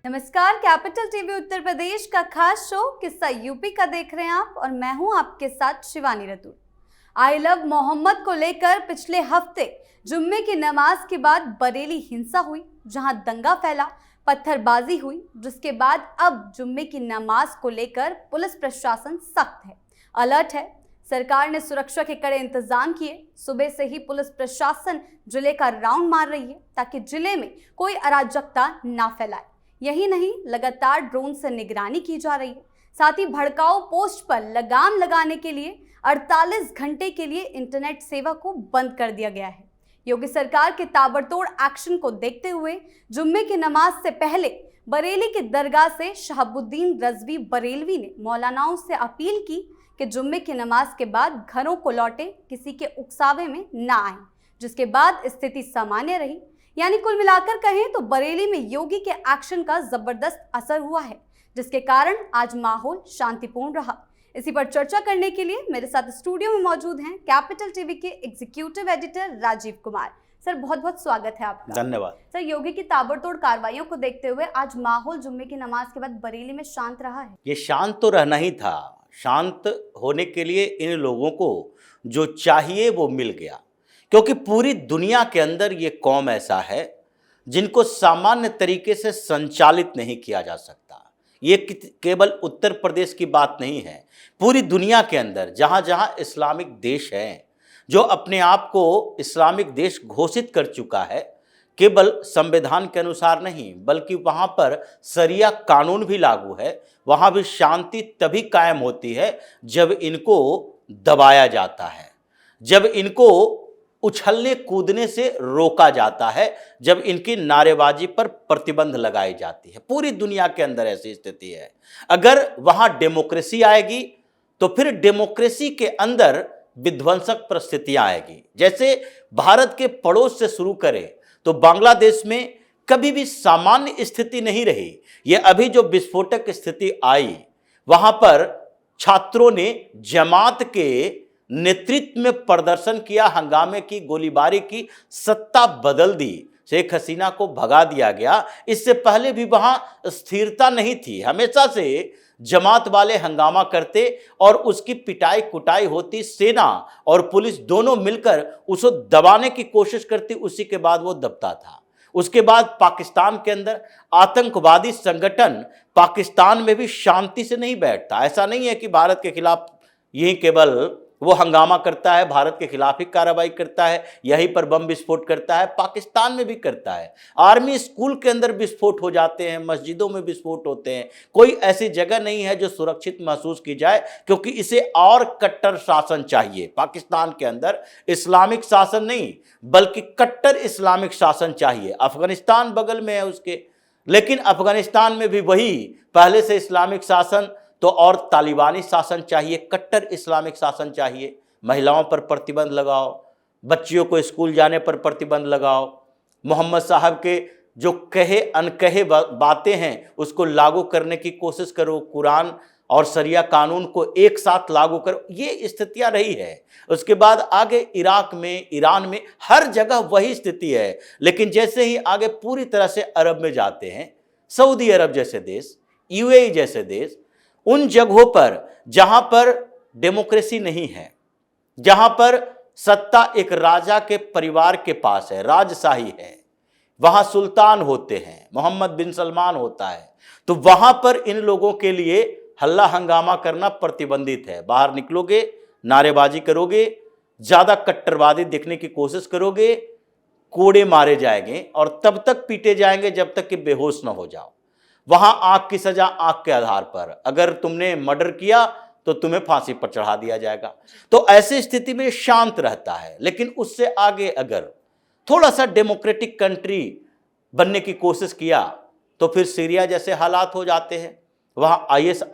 नमस्कार, capital TV Uttar Pradesh का खास शो किस्सा यूपी का देख रहे हैं आप और मैं हूं आपके साथ शिवानी रतूर। आई लव मोहम्मद को लेकर पिछले हफ्ते जुम्मे की नमाज के बाद बरेली हिंसा हुई, जहां दंगा फैला, पत्थरबाजी हुई, जिसके बाद अब जुम्मे की नमाज को लेकर पुलिस प्रशासन सख्त है, अलर्ट है। सरकार ने सुरक्षा के कड़े इंतजाम किए। सुबह से ही पुलिस प्रशासन जिले का राउंड मार रही है ताकि जिले में कोई अराजकता ना फैलाए। यही नहीं, लगातार ड्रोन से निगरानी की जा रही है। साथ ही भड़काऊ पोस्ट पर लगाम लगाने के लिए 48 घंटे के लिए इंटरनेट सेवा को बंद कर दिया गया है। योगी सरकार के ताबड़तोड़ एक्शन को देखते हुए जुम्मे की नमाज से पहले बरेली की दरगाह से शहाबुद्दीन रजवी बरेलवी ने मौलानाओं से अपील की कि जुम्मे की नमाज के बाद घरों को लौटे, किसी के उकसावे में ना आए, जिसके बाद स्थिति सामान्य रही। यानी कुल मिलाकर कहें तो बरेली में योगी के एक्शन का जबरदस्त असर हुआ है, जिसके कारण आज माहौल शांतिपूर्ण रहा। इसी पर चर्चा करने के लिए मेरे साथ स्टूडियो में मौजूद हैं कैपिटल टीवी के executive editor Rajiv Kumar. Sir, बहुत बहुत स्वागत है आपका। धन्यवाद। सर, योगी की ताबड़तोड़ कार्रवाइयों को देखते हुए आज माहौल जुम्मे की नमाज के बाद बरेली में शांत रहा है। ये शांत तो रहना ही था। शांत होने के लिए इन लोगों को जो चाहिए वो मिल गया, क्योंकि पूरी दुनिया के अंदर ये कौम ऐसा है जिनको सामान्य तरीके से संचालित नहीं किया जा सकता। ये केवल उत्तर प्रदेश की बात नहीं है, पूरी दुनिया के अंदर जहाँ जहाँ इस्लामिक देश हैं, जो अपने आप को इस्लामिक देश घोषित कर चुका है, केवल संविधान के अनुसार नहीं बल्कि वहाँ पर शरिया कानून भी लागू है, वहाँ भी शांति तभी कायम होती है जब इनको दबाया जाता है, जब इनको उछलने कूदने से रोका जाता है, जब इनकी नारेबाजी पर प्रतिबंध लगाई जाती है। पूरी दुनिया के अंदर ऐसी स्थिति है। अगर वहाँ डेमोक्रेसी आएगी तो फिर डेमोक्रेसी के अंदर विध्वंसक परिस्थितियां आएगी। जैसे भारत के पड़ोस से शुरू करें तो बांग्लादेश में कभी भी सामान्य स्थिति नहीं रही। ये अभी जो विस्फोटक स्थिति आई, वहां पर छात्रों ने जमात के नेतृत्व में प्रदर्शन किया, हंगामे की, गोलीबारी की, सत्ता बदल दी, शेख हसीना को भगा दिया गया। इससे पहले भी वहां स्थिरता नहीं थी। हमेशा से जमात वाले हंगामा करते और उसकी पिटाई कुटाई होती, सेना और पुलिस दोनों मिलकर उसको दबाने की कोशिश करती, उसी के बाद वो दबता था। उसके बाद पाकिस्तान के अंदर आतंकवादी संगठन पाकिस्तान में भी शांति से नहीं बैठता। ऐसा नहीं है कि भारत के खिलाफ यही केवल वो हंगामा करता है, भारत के खिलाफ ही कार्रवाई करता है, यहीं पर बम विस्फोट करता है, पाकिस्तान में भी करता है। आर्मी स्कूल के अंदर विस्फोट हो जाते हैं, मस्जिदों में विस्फोट होते हैं। कोई ऐसी जगह नहीं है जो सुरक्षित महसूस की जाए, क्योंकि इसे और कट्टर शासन चाहिए। पाकिस्तान के अंदर इस्लामिक शासन नहीं बल्कि कट्टर इस्लामिक शासन चाहिए। अफगानिस्तान बगल में है उसके, लेकिन अफगानिस्तान में भी वही पहले से इस्लामिक शासन तो और तालिबानी शासन चाहिए, कट्टर इस्लामिक शासन चाहिए। महिलाओं पर प्रतिबंध लगाओ, बच्चियों को स्कूल जाने पर प्रतिबंध लगाओ, मोहम्मद साहब के जो कहे अनकहे बातें हैं उसको लागू करने की कोशिश करो, कुरान और शरिया कानून को एक साथ लागू करो। ये स्थितियां रही है। उसके बाद आगे इराक में, ईरान में, हर जगह वही स्थिति है। लेकिन जैसे ही आगे पूरी तरह से अरब में जाते हैं, सऊदी अरब जैसे देश, यूएई जैसे देश, उन जगहों पर जहां पर डेमोक्रेसी नहीं है, जहां पर सत्ता एक राजा के परिवार के पास है, राजशाही है, वहां सुल्तान होते हैं, मोहम्मद बिन सलमान होता है, तो वहां पर इन लोगों के लिए हल्ला हंगामा करना प्रतिबंधित है। बाहर निकलोगे, नारेबाजी करोगे, ज्यादा कट्टरवादी दिखने की कोशिश करोगे, कोड़े मारे जाएंगे और तब तक पीटे जाएंगे जब तक कि बेहोश न हो जाओ। वहां आंख की सजा आंख के आधार पर, अगर तुमने मर्डर किया तो तुम्हें फांसी पर चढ़ा दिया जाएगा। तो ऐसी स्थिति में शांत रहता है। लेकिन उससे आगे अगर थोड़ा सा डेमोक्रेटिक कंट्री बनने की कोशिश किया तो फिर सीरिया जैसे हालात हो जाते हैं, वहां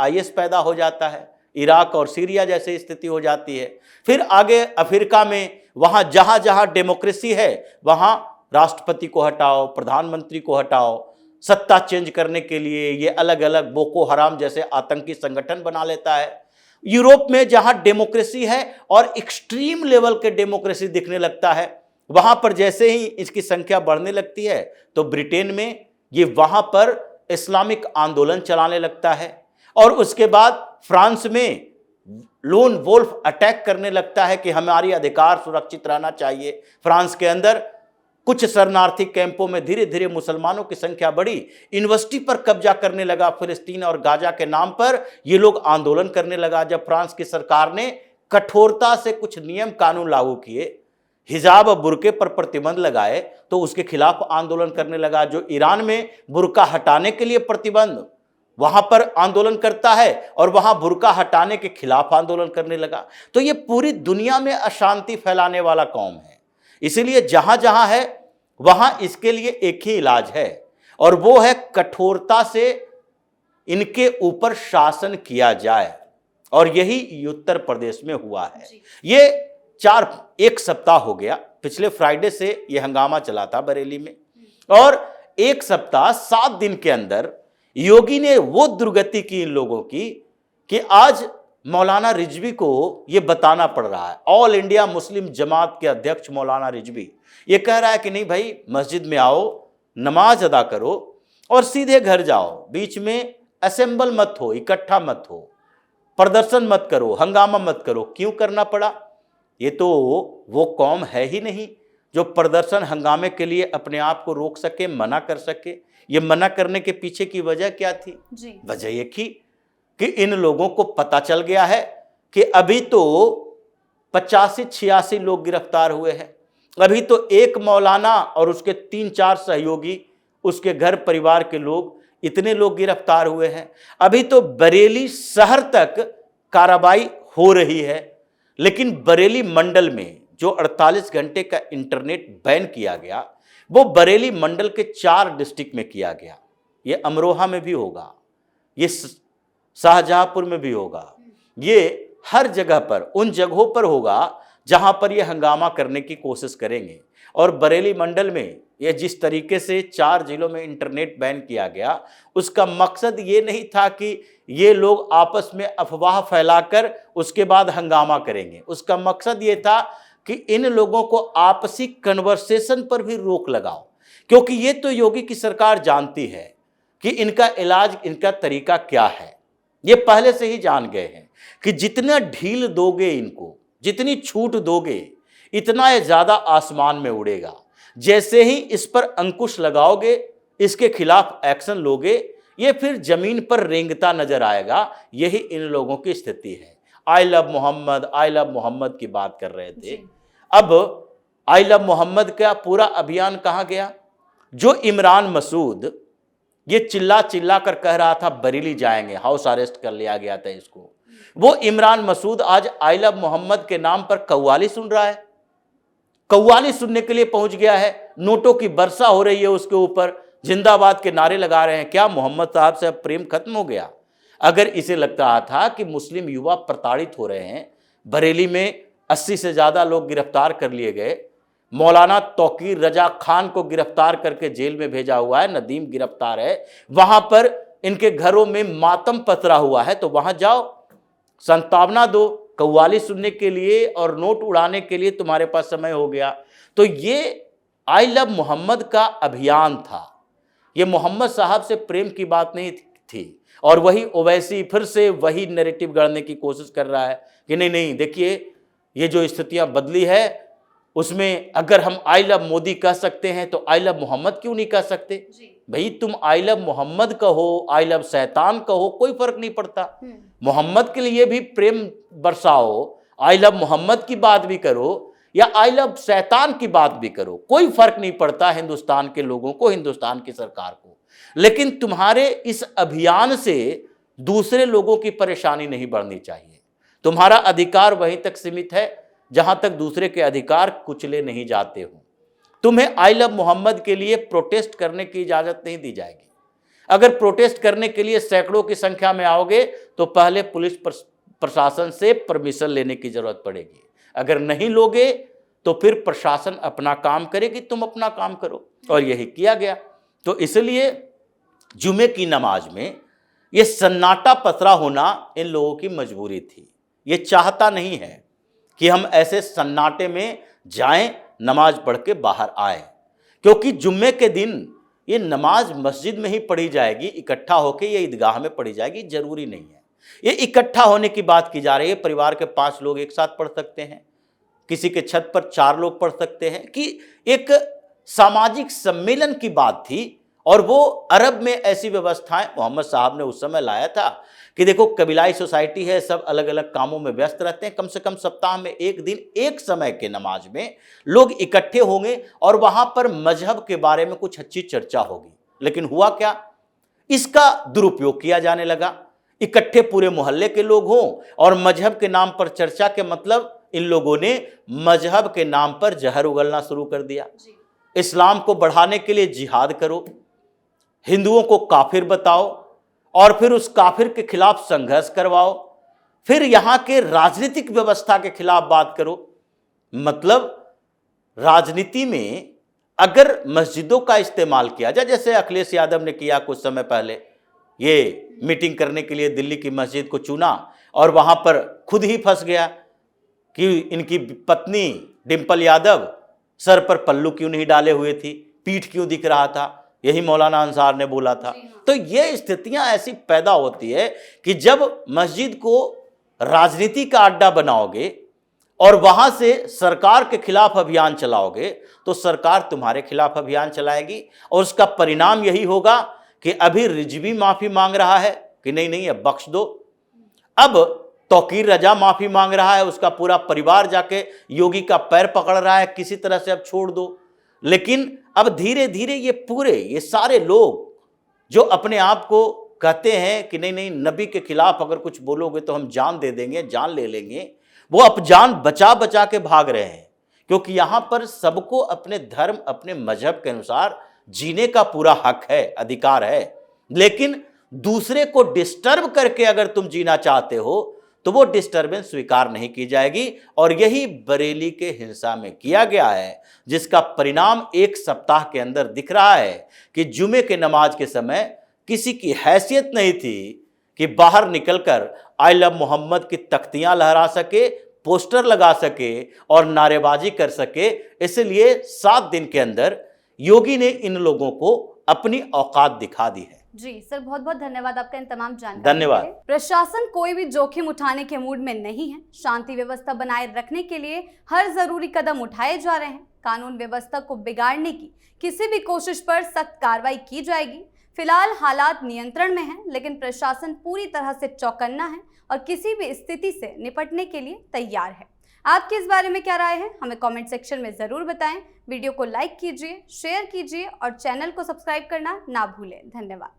आईएस पैदा हो जाता है, इराक और सीरिया जैसी स्थिति हो जाती है। फिर आगे अफ्रीका में, वहां जहां जहां डेमोक्रेसी है वहां राष्ट्रपति को हटाओ, प्रधानमंत्री को हटाओ, सत्ता चेंज करने के लिए ये अलग अलग बोको हराम जैसे आतंकी संगठन बना लेता है। यूरोप में जहां डेमोक्रेसी है और एक्सट्रीम लेवल के डेमोक्रेसी दिखने लगता है, वहां पर जैसे ही इसकी संख्या बढ़ने लगती है तो ब्रिटेन में ये वहां पर इस्लामिक आंदोलन चलाने लगता है और उसके बाद फ्रांस में लोन वोल्फ अटैक करने लगता है कि हमारी अधिकार सुरक्षित रहना चाहिए। फ्रांस के अंदर कुछ शरणार्थी कैंपों में धीरे धीरे मुसलमानों की संख्या बढ़ी, यूनिवर्सिटी पर कब्जा करने लगा, फिलिस्तीन और गाजा के नाम पर ये लोग आंदोलन करने लगा। जब फ्रांस की सरकार ने कठोरता से कुछ नियम कानून लागू किए, हिजाब और बुरके पर प्रतिबंध लगाए, तो उसके खिलाफ आंदोलन करने लगा। जो ईरान में बुरका हटाने के लिए प्रतिबंध, वहां पर आंदोलन करता है और वहां बुरका हटाने के खिलाफ आंदोलन करने लगा। तो ये पूरी दुनिया में अशांति फैलाने वाला कौम है। इसीलिए जहां जहां है वहां इसके लिए एक ही इलाज है और वो है कठोरता से इनके ऊपर शासन किया जाए। और यही उत्तर प्रदेश में हुआ है। ये एक सप्ताह हो गया, पिछले फ्राइडे से ये हंगामा चला था बरेली में, और एक सप्ताह 7 दिन के अंदर योगी ने वो दुर्गति की इन लोगों की कि आज मौलाना रिजवी को ये बताना पड़ रहा है। ऑल इंडिया मुस्लिम जमात के अध्यक्ष मौलाना रिजवी ये कह रहा है कि नहीं भाई, मस्जिद में आओ, नमाज अदा करो और सीधे घर जाओ, बीच में असेंबल मत हो, इकट्ठा मत हो, प्रदर्शन मत करो, हंगामा मत करो। क्यों करना पड़ा? ये तो वो कौम है ही नहीं जो प्रदर्शन हंगामे के लिए अपने आप को रोक सके, मना कर सके। ये मना करने के पीछे की वजह क्या थी? वजह ये थी कि इन लोगों को पता चल गया है कि अभी तो 85-86 लोग गिरफ्तार हुए हैं। अभी तो एक मौलाना और उसके 3-4 सहयोगी, उसके घर परिवार के लोग, इतने लोग गिरफ्तार हुए हैं। अभी तो बरेली शहर तक कार्रवाई हो रही है, लेकिन बरेली मंडल में जो 48 घंटे का इंटरनेट बैन किया गया, वो बरेली मंडल के 4 डिस्ट्रिक्ट में किया गया। ये अमरोहा में भी होगा, ये शाहजहांपुर में भी होगा, ये हर जगह पर, उन जगहों पर होगा जहां पर ये हंगामा करने की कोशिश करेंगे। और बरेली मंडल में ये जिस तरीके से 4 जिलों में इंटरनेट बैन किया गया, उसका मकसद ये नहीं था कि ये लोग आपस में अफवाह फैलाकर उसके बाद हंगामा करेंगे। उसका मकसद ये था कि इन लोगों को आपसी कन्वर्सेशन पर भी रोक लगाओ, क्योंकि ये तो योगी की सरकार जानती है कि इनका इलाज, इनका तरीका क्या है। ये पहले से ही जान गए हैं कि जितना ढील दोगे इनको, जितनी छूट दोगे, इतना ये ज्यादा आसमान में उड़ेगा। जैसे ही इस पर अंकुश लगाओगे, इसके खिलाफ एक्शन लोगे, ये फिर जमीन पर रेंगता नजर आएगा। यही इन लोगों की स्थिति है। I love Mohammad, I love Mohammad की बात कर रहे थे। अब आई लव मोहम्मद का पूरा अभियान कहां गया? जो इमरान मसूद ये चिल्ला चिल्ला कर कह रहा था बरेली जाएंगे, हाउस अरेस्ट कर लिया गया था इसको, वो इमरान मसूद आज आई लव मोहम्मद के नाम पर कव्वाली सुन रहा है, कव्वाली सुनने के लिए पहुंच गया है। नोटों की वर्षा हो रही है उसके ऊपर, जिंदाबाद के नारे लगा रहे हैं। क्या मोहम्मद साहब से अब प्रेम खत्म हो गया? अगर इसे लगता था कि मुस्लिम युवा प्रताड़ित हो रहे हैं, बरेली में 80 से ज्यादा लोग गिरफ्तार कर लिए गए, मौलाना तौकीर रजा खान को गिरफ्तार करके जेल में भेजा हुआ है, नदीम गिरफ्तार है, वहां पर इनके घरों में मातम पसरा हुआ है, तो वहां जाओ, संतावना दो, कव्वाली सुनने के लिए और नोट उड़ाने के लिए तुम्हारे पास समय हो गया। तो ये आई लव मोहम्मद का अभियान था। ये मोहम्मद साहब से प्रेम की बात नहीं थी। और वही ओवैसी फिर से वही नैरेटिव गढ़ने की कोशिश कर रहा है कि नहीं नहीं, देखिए ये जो स्थितियां बदली है, उसमें अगर हम आई लव मोदी कह सकते हैं तो आई लव मोहम्मद क्यों नहीं कह सकते? भाई तुम आई लव मोहम्मद कहो, आई लव शैतान कहो, कोई फर्क नहीं पड़ता। मोहम्मद के लिए भी प्रेम बरसाओ, आई लव मोहम्मद की बात भी करो या आई लव शैतान की बात भी करो, कोई फर्क नहीं पड़ता हिंदुस्तान के लोगों को, हिंदुस्तान की सरकार को। लेकिन तुम्हारे इस अभियान से दूसरे लोगों की परेशानी नहीं बढ़नी चाहिए। तुम्हारा अधिकार वहीं तक सीमित है जहां तक दूसरे के अधिकार कुचले नहीं जाते हो। तुम्हें आई लव मोहम्मद के लिए प्रोटेस्ट करने की इजाजत नहीं दी जाएगी। अगर प्रोटेस्ट करने के लिए सैकड़ों की संख्या में आओगे तो पहले पुलिस प्रशासन से परमिशन लेने की जरूरत पड़ेगी। अगर नहीं लोगे तो फिर प्रशासन अपना काम करेगी, तुम अपना काम करो। और यही किया गया। तो इसलिए जुमे की नमाज में यह सन्नाटा पसरा होना इन लोगों की मजबूरी थी। ये चाहता नहीं है कि हम ऐसे सन्नाटे में जाएं, नमाज पढ़ के बाहर आए, क्योंकि जुम्मे के दिन ये नमाज मस्जिद में ही पढ़ी जाएगी, इकट्ठा होकर ये ईदगाह में पढ़ी जाएगी, जरूरी नहीं है। ये इकट्ठा होने की बात की जा रही है। परिवार के 5 लोग एक साथ पढ़ सकते हैं, किसी के छत पर 4 लोग पढ़ सकते हैं, कि एक सामाजिक सम्मेलन की बात थी। और वो अरब में ऐसी व्यवस्थाएं मोहम्मद साहब ने उस समय लाया था कि देखो कबीलाई सोसाइटी है, सब अलग अलग कामों में व्यस्त रहते हैं, कम से कम सप्ताह में एक दिन एक समय के नमाज में लोग इकट्ठे होंगे और वहां पर मजहब के बारे में कुछ अच्छी चर्चा होगी। लेकिन हुआ क्या, इसका दुरुपयोग किया जाने लगा। इकट्ठे पूरे मोहल्ले के लोग हों और मजहब के नाम पर चर्चा के मतलब इन लोगों ने मजहब के नाम पर जहर उगलना शुरू कर दिया। इस्लाम को बढ़ाने के लिए जिहाद करो, हिंदुओं को काफिर बताओ और फिर उस काफिर के खिलाफ संघर्ष करवाओ, फिर यहां के राजनीतिक व्यवस्था के खिलाफ बात करो। मतलब राजनीति में अगर मस्जिदों का इस्तेमाल किया जाए, जैसे अखिलेश यादव ने किया कुछ समय पहले, ये मीटिंग करने के लिए दिल्ली की मस्जिद को चुना और वहां पर खुद ही फंस गया कि इनकी पत्नी डिंपल यादव सर पर पल्लू क्यों नहीं डाले हुए थी, पीठ क्यों दिख रहा था, यही मौलाना अंसार ने बोला था। तो ये स्थितियां ऐसी पैदा होती है कि जब मस्जिद को राजनीति का अड्डा बनाओगे और वहां से सरकार के खिलाफ अभियान चलाओगे तो सरकार तुम्हारे खिलाफ अभियान चलाएगी और उसका परिणाम यही होगा कि अभी रिजवी माफी मांग रहा है कि नहीं अब बख्श दो, अब तौकीर रजा माफी मांग रहा है, उसका पूरा परिवार जाके योगी का पैर पकड़ रहा है, किसी तरह से अब छोड़ दो। लेकिन अब धीरे धीरे ये सारे लोग जो अपने आप को कहते हैं कि नहीं नबी के खिलाफ अगर कुछ बोलोगे तो हम जान दे देंगे, जान ले लेंगे, वो अब जान बचा बचा के भाग रहे हैं। क्योंकि यहां पर सबको अपने धर्म, अपने मजहब के अनुसार जीने का पूरा हक है, अधिकार है। लेकिन दूसरे को डिस्टर्ब करके अगर तुम जीना चाहते हो तो वो डिस्टर्बेंस स्वीकार नहीं की जाएगी। और यही बरेली के हिंसा में किया गया है, जिसका परिणाम एक सप्ताह के अंदर दिख रहा है कि जुमे के नमाज के समय किसी की हैसियत नहीं थी कि बाहर निकलकर आई लव मोहम्मद की तख्तियां लहरा सके, पोस्टर लगा सके और नारेबाजी कर सके। इसलिए 7 दिन के अंदर योगी ने इन लोगों को अपनी औकात दिखा दी है। जी सर, बहुत बहुत धन्यवाद आपका इन तमाम जानकारी धन्यवाद। के लिए। प्रशासन कोई भी जोखिम उठाने के मूड में नहीं है। शांति व्यवस्था बनाए रखने के लिए हर जरूरी कदम उठाए जा रहे हैं। कानून व्यवस्था को बिगाड़ने की किसी भी कोशिश पर सख्त कार्रवाई की जाएगी। फिलहाल हालात नियंत्रण में हैं, लेकिन प्रशासन पूरी तरह से चौकन्ना है और किसी भी स्थिति से निपटने के लिए तैयार है। आपकी इस बारे में क्या राय है, हमें कमेंट सेक्शन में जरूर बताएं। वीडियो को लाइक कीजिए, शेयर कीजिए और चैनल को सब्सक्राइब करना ना भूलें। धन्यवाद।